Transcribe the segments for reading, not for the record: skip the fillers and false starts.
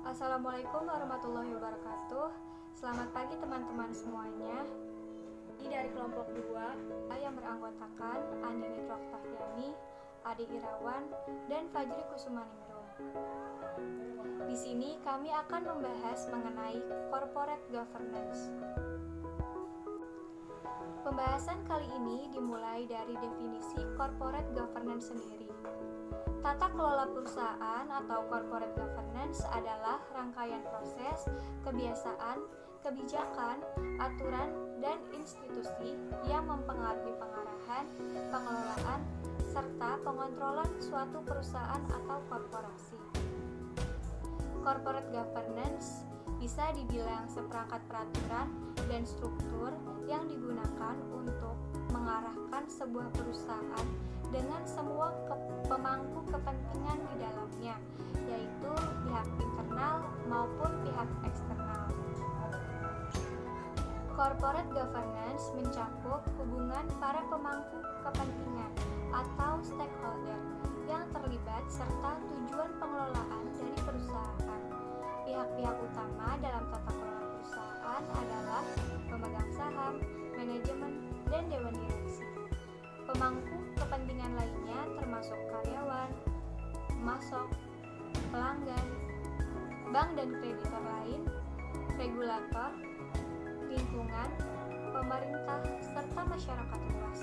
Assalamualaikum warahmatullahi wabarakatuh. Selamat pagi teman-teman semuanya. Ini dari kelompok 2 yang beranggotakan Andini Oktaviani, Adi Irawan, dan Fajri Kusumaningrum. Di sini kami akan membahas mengenai corporate governance. Pembahasan kali ini dimulai dari definisi corporate governance sendiri. Tata kelola perusahaan atau corporate governance adalah rangkaian proses, kebiasaan, kebijakan, aturan, dan institusi yang mempengaruhi pengarahan, pengelolaan, serta pengontrolan suatu perusahaan atau korporasi. Corporate governance bisa dibilang seperangkat peraturan dan struktur yang digunakan untuk mengarahkan sebuah perusahaan dengan semua pemangku kepentingan di dalamnya, yaitu pihak internal maupun pihak eksternal. Corporate governance mencakup hubungan para pemangku kepentingan atau stakeholder yang terlibat serta tujuan pengelolaan dari perusahaan. Pihak-pihak utama dalam tata kelola perusahaan adalah pemegang saham, manajemen, dan dewan direksi. Pemangku kepentingan lainnya termasuk karyawan, pemasok, pelanggan, bank dan kreditor lain, regulator, lingkungan, pemerintah, serta masyarakat luas.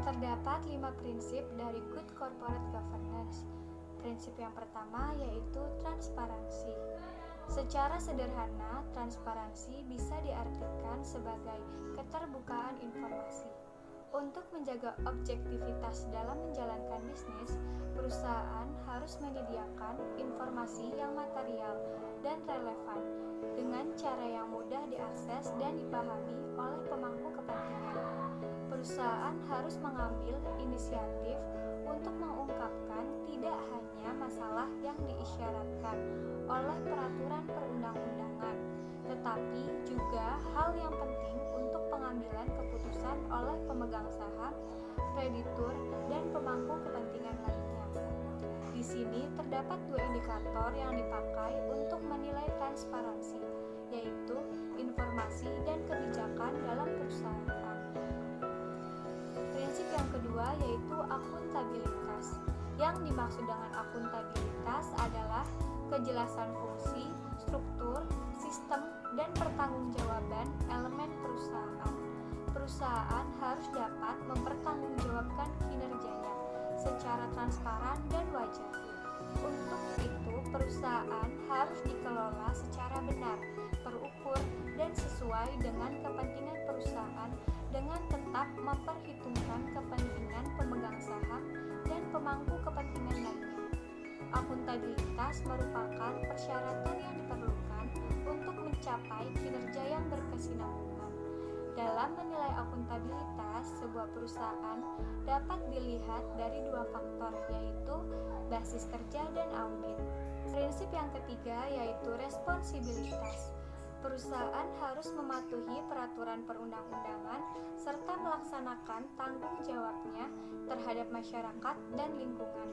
Terdapat 5 prinsip dari good corporate governance. Prinsip yang pertama yaitu transparansi. Secara sederhana, transparansi bisa diartikan sebagai keterbukaan informasi. Untuk menjaga objektivitas dalam menjalankan bisnis, perusahaan harus menyediakan informasi yang material dan relevan dengan cara yang mudah diakses dan dipahami oleh pemangku kepentingan. Perusahaan harus mengambil inisiatif untuk mengungkapkan tidak hanya masalah yang diisyaratkan oleh peraturan perundang-undangan, tetapi juga hal yang penting untuk pengambilan keputusan oleh pemegang saham, kreditur, dan pemangku kepentingan lainnya. Di sini terdapat 2 indikator yang dipakai untuk menilai transparansi, yaitu informasi dan kebijakan dalam perusahaan. Prinsip yang kedua yaitu akuntabilitas. Yang dimaksud dengan akuntabilitas adalah kejelasan fungsi, struktur, sistem, dan pertanggungjawaban elemen perusahaan. Perusahaan harus dapat mempertanggungjawabkan kinerjanya secara transparan dan wajar. Untuk itu, perusahaan harus dikelola secara benar, terukur, dan sesuai dengan kepentingan perusahaan dengan tetap memperhitungkan kepentingan pemegang saham dan pemangku kepentingan lainnya. Akuntabilitas merupakan persyaratan yang diperlukan untuk mencapai kinerja yang berkesinambungan. Dalam menilai akuntabilitas, sebuah perusahaan dapat dilihat dari 2 faktor, yaitu basis kerja dan audit. Prinsip yang ketiga yaitu responsibilitas. Perusahaan harus mematuhi peraturan perundang-undangan serta melaksanakan tanggung jawabnya terhadap masyarakat dan lingkungan,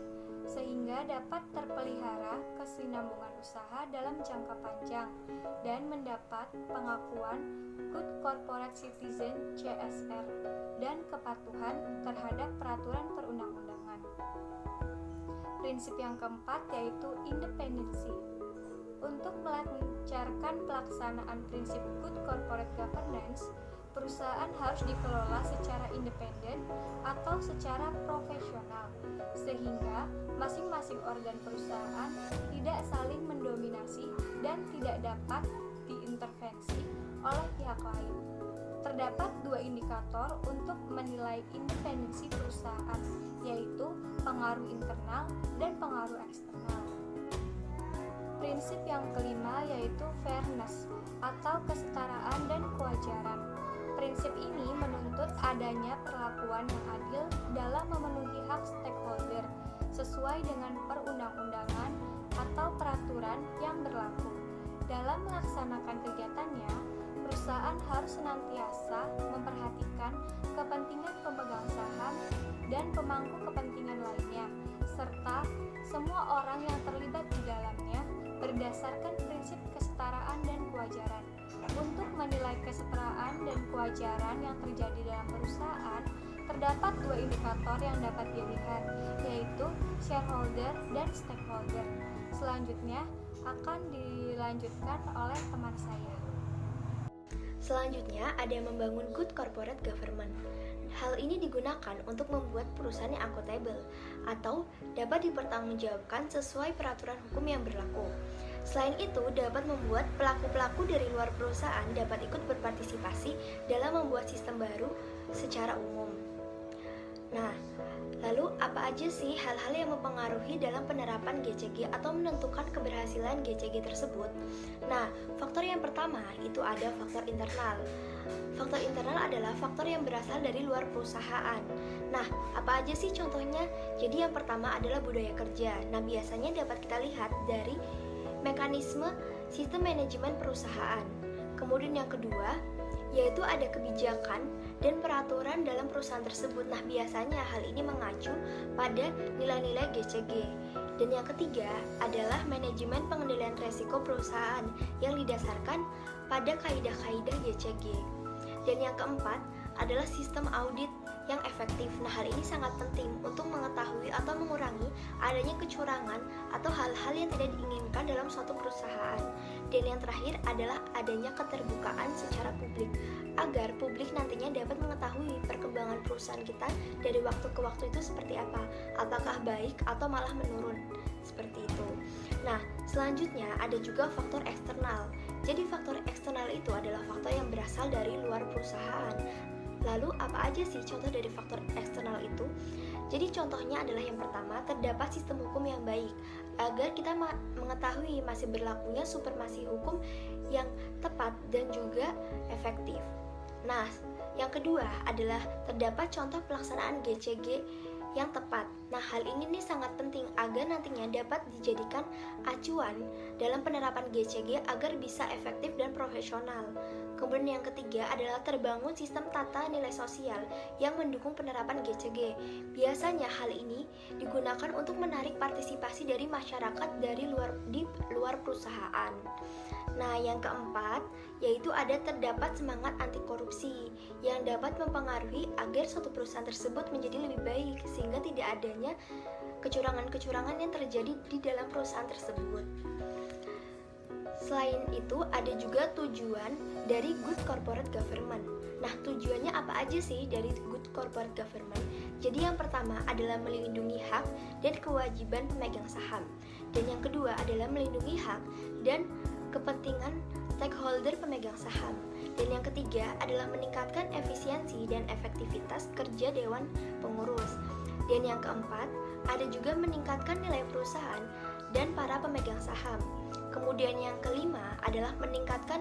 sehingga dapat terpelihara kesinambungan usaha dalam jangka panjang dan mendapat pengakuan Good Corporate Citizen (CSR) dan kepatuhan terhadap peraturan perundang-undangan. Prinsip yang keempat yaitu independensi. Untuk melancarkan pelaksanaan prinsip good corporate governance, perusahaan harus dikelola secara independen atau secara profesional, sehingga masing-masing organ perusahaan tidak saling mendominasi dan tidak dapat diintervensi oleh pihak lain. Terdapat 2 indikator untuk menilai independensi perusahaan, yaitu pengaruh internal dan pengaruh eksternal. Prinsip yang kelima yaitu fairness atau kesetaraan dan kewajaran. Prinsip ini menuntut adanya perlakuan yang adil dalam memenuhi hak stakeholder sesuai dengan perundang-undangan atau peraturan yang berlaku. Dalam melaksanakan kegiatannya, perusahaan harus senantiasa memperhatikan kepentingan pemegang saham dan pemangku kepentingan lainnya, serta semua orang yang terlibat di dalamnya kewajaran yang terjadi dalam perusahaan, terdapat dua indikator yang dapat dilihat, yaitu shareholder dan stakeholder. Selanjutnya akan dilanjutkan oleh teman saya. Selanjutnya ada yang membangun good corporate government. Hal ini digunakan untuk membuat perusahaan yang akuntabel atau dapat dipertanggungjawabkan sesuai peraturan hukum yang berlaku. Selain itu, dapat membuat pelaku-pelaku dari luar perusahaan dapat ikut berpartisipasi dalam membuat sistem baru secara umum. Nah, lalu apa aja sih hal-hal yang mempengaruhi dalam penerapan GCG atau menentukan keberhasilan GCG tersebut? Nah, faktor yang pertama itu ada faktor internal. Faktor internal adalah faktor yang berasal dari luar perusahaan. Nah, apa aja sih contohnya? Jadi yang pertama adalah budaya kerja. Nah, biasanya dapat kita lihat dari mekanisme sistem manajemen perusahaan. Kemudian yang kedua, yaitu ada kebijakan dan peraturan dalam perusahaan tersebut. Nah, biasanya hal ini mengacu pada nilai-nilai GCG. Dan yang ketiga adalah manajemen pengendalian risiko perusahaan yang didasarkan pada kaidah-kaidah GCG. Dan yang keempat adalah sistem audit yang efektif. Nah, hal ini sangat penting untuk mengetahui atau mengurangi adanya kecurangan atau hal-hal yang tidak diinginkan dalam suatu perusahaan. Dan yang terakhir adalah adanya keterbukaan secara publik, agar publik nantinya dapat mengetahui perkembangan perusahaan kita dari waktu ke waktu itu seperti apa, apakah baik atau malah menurun, seperti itu. Nah, selanjutnya ada juga faktor eksternal. Jadi faktor eksternal itu adalah faktor yang berasal dari luar perusahaan. Lalu apa aja sih contoh dari faktor eksternal itu? Jadi contohnya adalah yang pertama, terdapat sistem hukum yang baik agar kita mengetahui masih berlakunya supremasi hukum yang tepat dan juga efektif. Nah, yang kedua adalah terdapat contoh pelaksanaan GCG yang tepat. Nah, hal ini nih sangat penting agar nantinya dapat dijadikan acuan dalam penerapan GCG agar bisa efektif dan profesional. Kemudian yang ketiga adalah terbangun sistem tata nilai sosial yang mendukung penerapan GCG. Biasanya hal ini digunakan untuk menarik partisipasi dari masyarakat di luar perusahaan. Nah, yang keempat yaitu ada terdapat semangat anti korupsi yang dapat mempengaruhi agar suatu perusahaan tersebut menjadi lebih baik sehingga tidak adanya kecurangan-kecurangan yang terjadi di dalam perusahaan tersebut. Selain itu, ada juga tujuan dari good corporate government. Nah, tujuannya apa aja sih dari good corporate government? Jadi yang pertama adalah melindungi hak dan kewajiban pemegang saham. Dan yang kedua adalah melindungi hak dan kepentingan stakeholder pemegang saham. Dan yang ketiga adalah meningkatkan efisiensi dan efektivitas kerja dewan pengurus. Dan yang keempat, ada juga meningkatkan nilai perusahaan dan para pemegang saham. Kemudian yang kelima adalah meningkatkan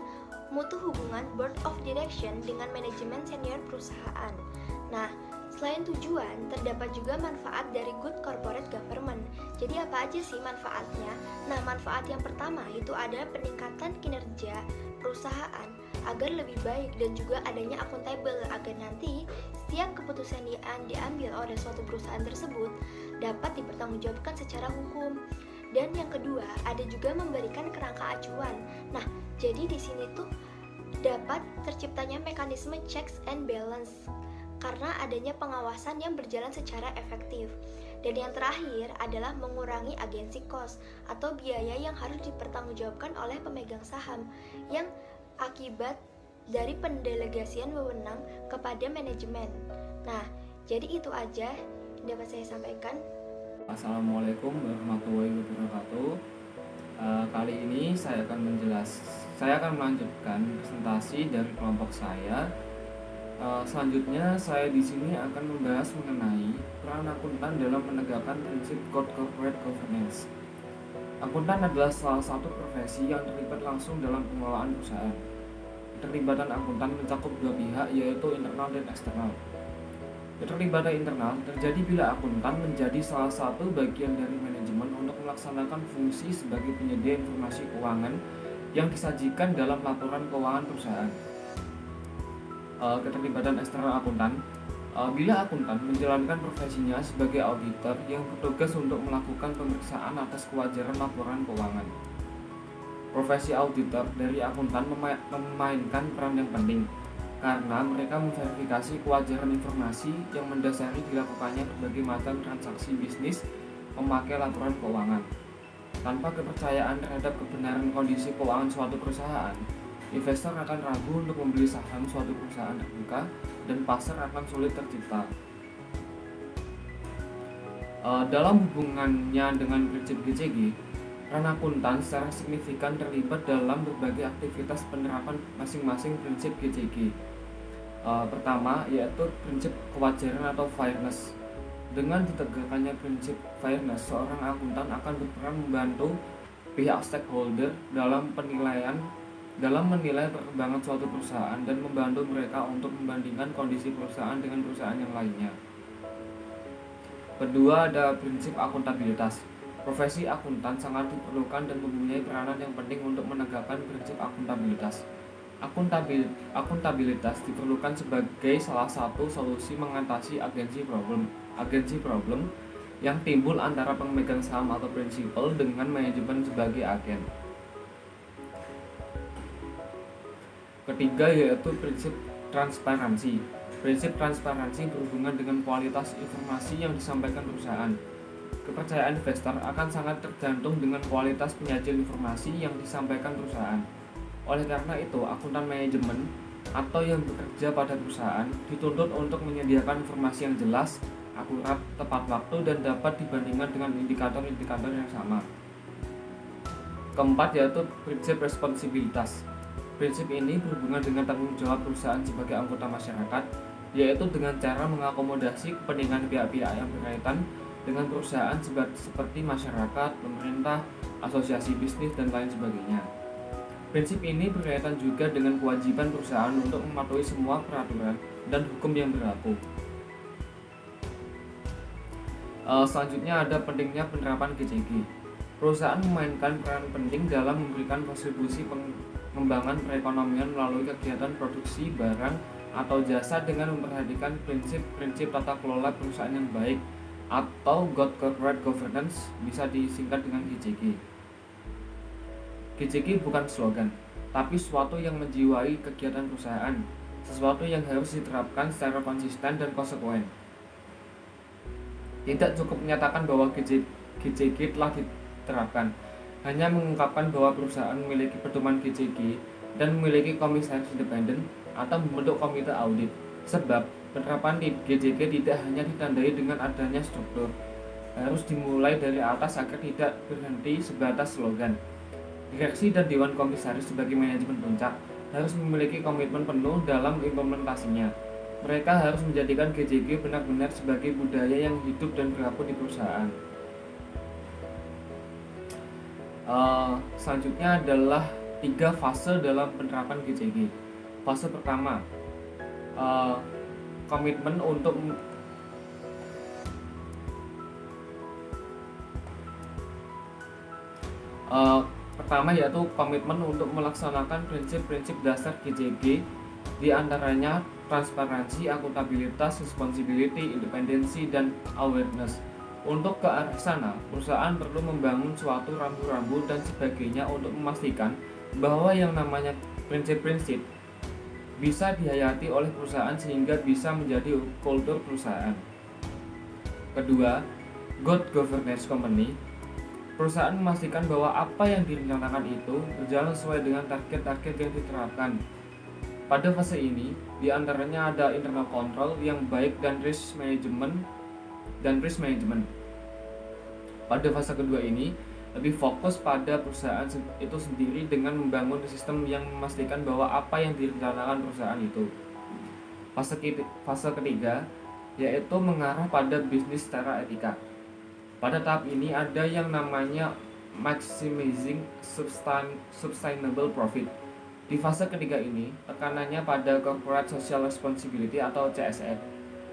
mutu hubungan board of direction dengan manajemen senior perusahaan. Nah, selain tujuan, terdapat juga manfaat dari good corporate government. Jadi apa aja sih manfaatnya? Nah, manfaat yang pertama itu ada peningkatan kinerja perusahaan agar lebih baik dan juga adanya akuntabel agar nanti setiap keputusan yang diambil oleh suatu perusahaan tersebut dapat dipertanggungjawabkan secara hukum. Dan yang kedua, ada juga memberikan kerangka acuan. Nah, jadi di sini tuh dapat terciptanya mekanisme checks and balance karena adanya pengawasan yang berjalan secara efektif. Dan yang terakhir adalah mengurangi agency cost atau biaya yang harus dipertanggungjawabkan oleh pemegang saham yang akibat dari pendelegasian wewenang kepada manajemen. Nah, jadi itu aja yang dapat saya sampaikan. Assalamualaikum warahmatullahi wabarakatuh. Kali ini saya akan melanjutkan presentasi dari kelompok saya. Selanjutnya saya di sini akan membahas mengenai peran akuntan dalam menegakkan prinsip good corporate governance. Akuntan adalah salah satu profesi yang terlibat langsung dalam pengelolaan perusahaan. Keterlibatan akuntan mencakup dua pihak, yaitu internal dan eksternal. Keterlibatan internal terjadi bila akuntan menjadi salah satu bagian dari manajemen untuk melaksanakan fungsi sebagai penyedia informasi keuangan yang disajikan dalam laporan keuangan perusahaan. Keterlibatan eksternal akuntan, bila akuntan menjalankan profesinya sebagai auditor yang bertugas untuk melakukan pemeriksaan atas kewajaran laporan keuangan. Profesi auditor dari akuntan memainkan peran yang penting karena mereka memverifikasi kewajaran informasi yang mendasari dilakukannya berbagai macam transaksi bisnis memakai laporan keuangan. Tanpa kepercayaan terhadap kebenaran kondisi keuangan suatu perusahaan, investor akan ragu untuk membeli saham suatu perusahaan terbuka dan pasar akan sulit tercipta. Dalam hubungannya dengan prinsip GCG, peran akuntan secara signifikan terlibat dalam berbagai aktivitas penerapan masing-masing prinsip GCG. Pertama, yaitu prinsip kewajaran atau fairness. Dengan ditegakkannya prinsip fairness, seorang akuntan akan berperan membantu pihak stakeholder dalam menilai perkembangan suatu perusahaan dan membantu mereka untuk membandingkan kondisi perusahaan dengan perusahaan yang lainnya. Kedua, ada prinsip akuntabilitas. Profesi akuntan sangat diperlukan dan mempunyai peranan yang penting untuk menegakkan prinsip akuntabilitas. Akuntabilitas diperlukan sebagai salah satu solusi mengatasi agensi problem yang timbul antara pemegang saham atau prinsipal dengan manajemen sebagai agen. Ketiga, yaitu prinsip transparansi. Prinsip transparansi berhubungan dengan kualitas informasi yang disampaikan perusahaan. Kepercayaan investor akan sangat tergantung dengan kualitas penyajian informasi yang disampaikan perusahaan. Oleh karena itu, akuntan manajemen atau yang bekerja pada perusahaan dituntut untuk menyediakan informasi yang jelas, akurat, tepat waktu, dan dapat dibandingkan dengan indikator-indikator yang sama. Keempat, yaitu prinsip responsibilitas. Prinsip ini berhubungan dengan tanggung jawab perusahaan sebagai anggota masyarakat, yaitu dengan cara mengakomodasi kepentingan pihak-pihak yang berkaitan dengan perusahaan seperti masyarakat, pemerintah, asosiasi bisnis, dan lain sebagainya. Prinsip ini berkaitan juga dengan kewajiban perusahaan untuk mematuhi semua peraturan dan hukum yang berlaku. Selanjutnya ada pentingnya penerapan GCG. Perusahaan memainkan peran penting dalam memberikan kontribusi pengembangan perekonomian melalui kegiatan produksi barang atau jasa dengan memperhatikan prinsip-prinsip tata kelola perusahaan yang baik atau Good Corporate Governance, bisa disingkat dengan GCG. GCG bukan slogan, tapi sesuatu yang menjiwai kegiatan perusahaan, sesuatu yang harus diterapkan secara konsisten dan konsekuen. Tidak cukup menyatakan bahwa GCG telah diterapkan, hanya mengungkapkan bahwa perusahaan memiliki pedoman GCG dan memiliki komisaris independen atau membentuk komite audit. Sebab penerapan GCG tidak hanya ditandai dengan adanya struktur, harus dimulai dari atas agar tidak berhenti sebatas slogan. Direksi dan Dewan Komisaris sebagai manajemen puncak harus memiliki komitmen penuh dalam implementasinya. Mereka harus menjadikan GCG benar-benar sebagai budaya yang hidup dan berlaku di perusahaan. Selanjutnya adalah 3 fase dalam penerapan GCG. Fase pertama, komitmen untuk pertama yaitu komitmen untuk melaksanakan prinsip-prinsip dasar GCG, di antaranya transparansi, akuntabilitas, responsibility, independensi, dan awareness. Untuk ke arah sana, perusahaan perlu membangun suatu rambu-rambu dan sebagainya untuk memastikan bahwa yang namanya prinsip-prinsip bisa dihayati oleh perusahaan sehingga bisa menjadi kultur perusahaan. Kedua, good governance company. Perusahaan memastikan bahwa apa yang direncanakan itu berjalan sesuai dengan target-target yang diterapkan. Pada fase ini, diantaranya ada internal control yang baik dan risk management. Pada fase kedua ini, lebih fokus pada perusahaan itu sendiri dengan membangun sistem yang memastikan bahwa apa yang direncanakan perusahaan itu. Fase ketiga, yaitu mengarah pada bisnis secara etika. Pada tahap ini ada yang namanya maximizing sustainable profit. Di fase ketiga ini, tekanannya pada corporate social responsibility atau CSR.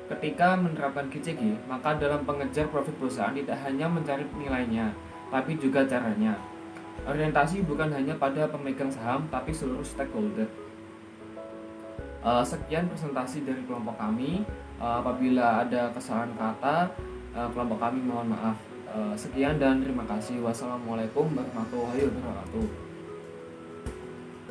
Ketika menerapkan GCG, maka dalam pengejar profit perusahaan tidak hanya mencari nilainya, tapi juga caranya. Orientasi bukan hanya pada pemegang saham, tapi seluruh stakeholder. Sekian presentasi dari kelompok kami. Apabila ada kesalahan kata, kelompok kami mohon maaf. Sekian dan terima kasih. Wassalamualaikum warahmatullahi wabarakatuh.